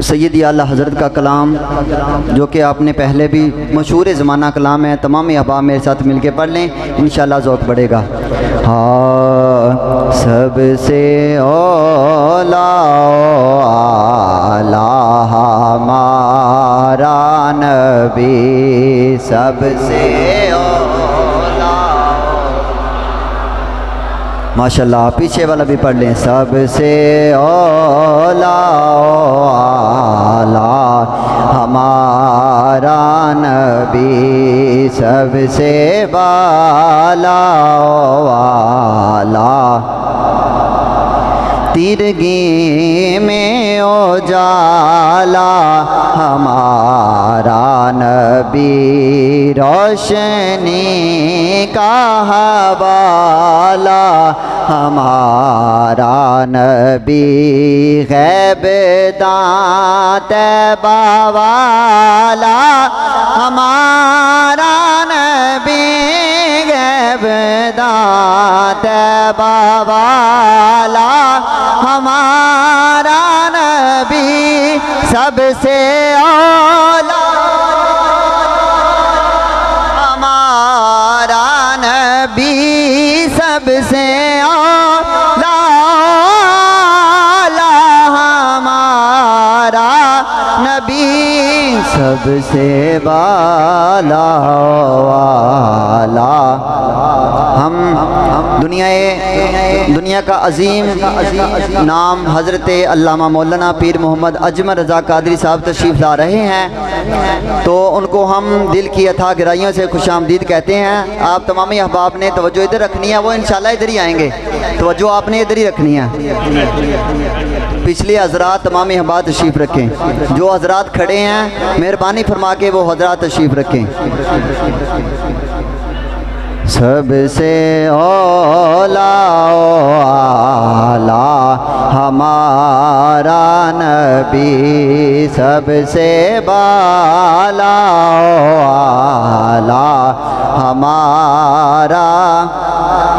सैयदी आला हज़रत का कलाम जो कि आपने पहले भी मशहूर ज़माना कलाम है, तमाम अहबाब मेरे साथ मिल के पढ़ लें, इंशाअल्लाह ज़ौक़ बढ़ेगा। हाँ सबसे औला आला हमारा नबी, सबसे औला। माशाल्लाह पीछे वाला भी पढ़ लें। सबसे औला आला हमारा नबी, सबसे बाला वाला। तिरगी में उजाला हमारा नबी, रोशनी का हवाला हमारा नबी, गैब दात बावाला हमारा नबी, गैब दात बावाला हमारा नबी, सबसे औला हमारा नबी, सबसे औला हमारा नबी, सबसे बाला वाला। हम दुनिया का अजीम नाम हज़रत अल्लामा मौलाना पीर मोहम्मद अजमल रज़ा कादरी साहब तशरीफ़ ला रहे हैं, तो उनको हम दिल की अथाह गहराइयों से खुशामदीद कहते हैं। आप तमाम अहबाब ने तवज्जो इधर रखनी है, वो इंशाल्लाह इधर ही आएंगे, तवज्जो आपने इधर ही रखनी है। पिछले हज़रात तमाम अहबाब तशरीफ़ रखें, जो हज़रात खड़े हैं मेहरबानी फरमा के वो हज़रात तशरीफ़ रखें। सबसे औला आला हमारा नबी, सबसे बाला आला हमारा,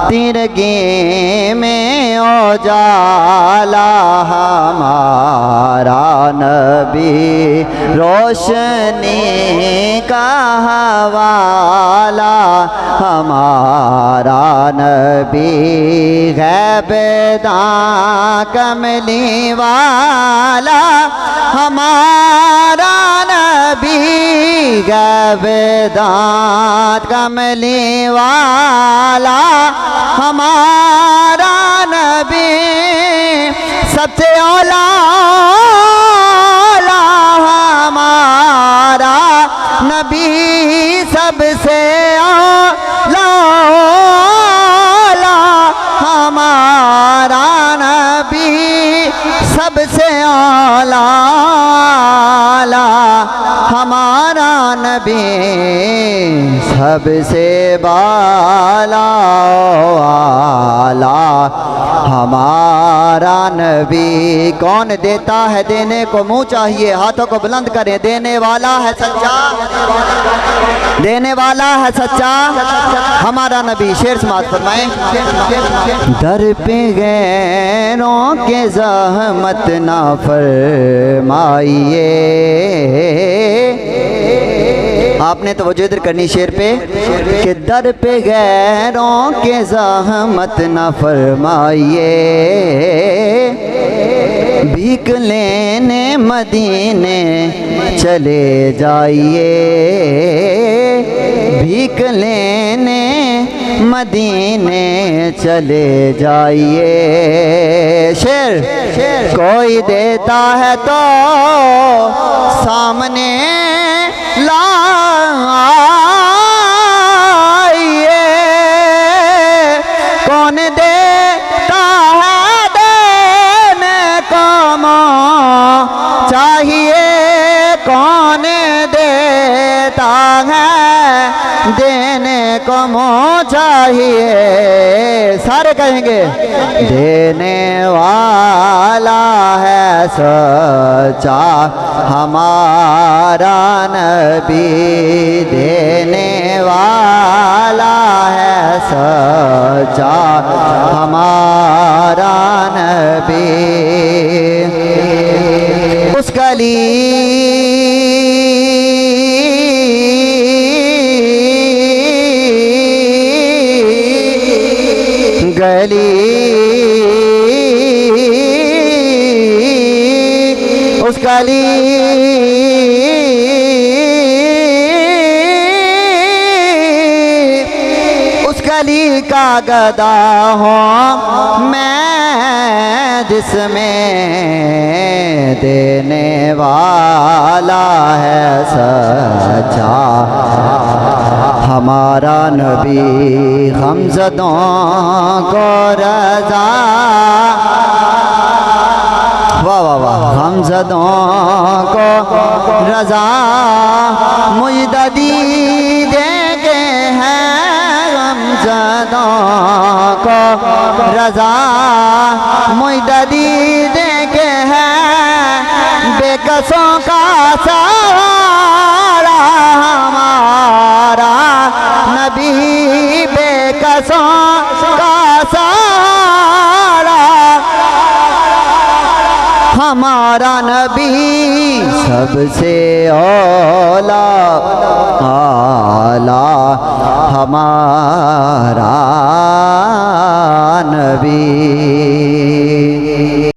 तिरगी में उजाला हमारा नबी, रोशनी का हवाला हमारा नबी, गैब दात कमली वाला हमारा नबी, गैब दात कमली वाला हमारा नबी, सबसे औला हमारा नबी, सबसे औला हमारा नबी, सबसे औला हमारा नबी, सबसे बाला वाला हमारा नबी। कौन देता है देने को मुँह चाहिए, हाथों को बुलंद करें। देने वाला है सच्चा, देने वाला है सच्चा हमारा नबी। शेर समात फरमाएं। दर पे गैरों के ज़हमत ना फरमाइए, आपने तवज्जो इधर करनी शेर पे कि दर पे गैरों के ज़हमत न फरमाइए, भीख लेने मदीने चले जाइए, भीख लेने मदीने चले जाइए। शेर कोई देता है तो सामने लाइए, कौन देता है देने को चाहिए, कौन देता है देने को चाहिए। सारे कहेंगे देने वाला है सच्चा हमारा नबी, देने वाला है सच्चा हमारा नबी। उसका गली गली उस गली उस गली का गदा हूँ मैं जिसमें देने वाला है सच्चा हमारा नबी हमज़दों को रज़ा वाह वाह वाह हमज़दों को रज़ा मुजद्दी देंगे हैं हमज़दों को रज़ा मुजद्दी देंगे हैं बेकसों का सहारा हमारा नबी बेकसों का सहारा हमारा नबी सबसे औला आला हमारा नबी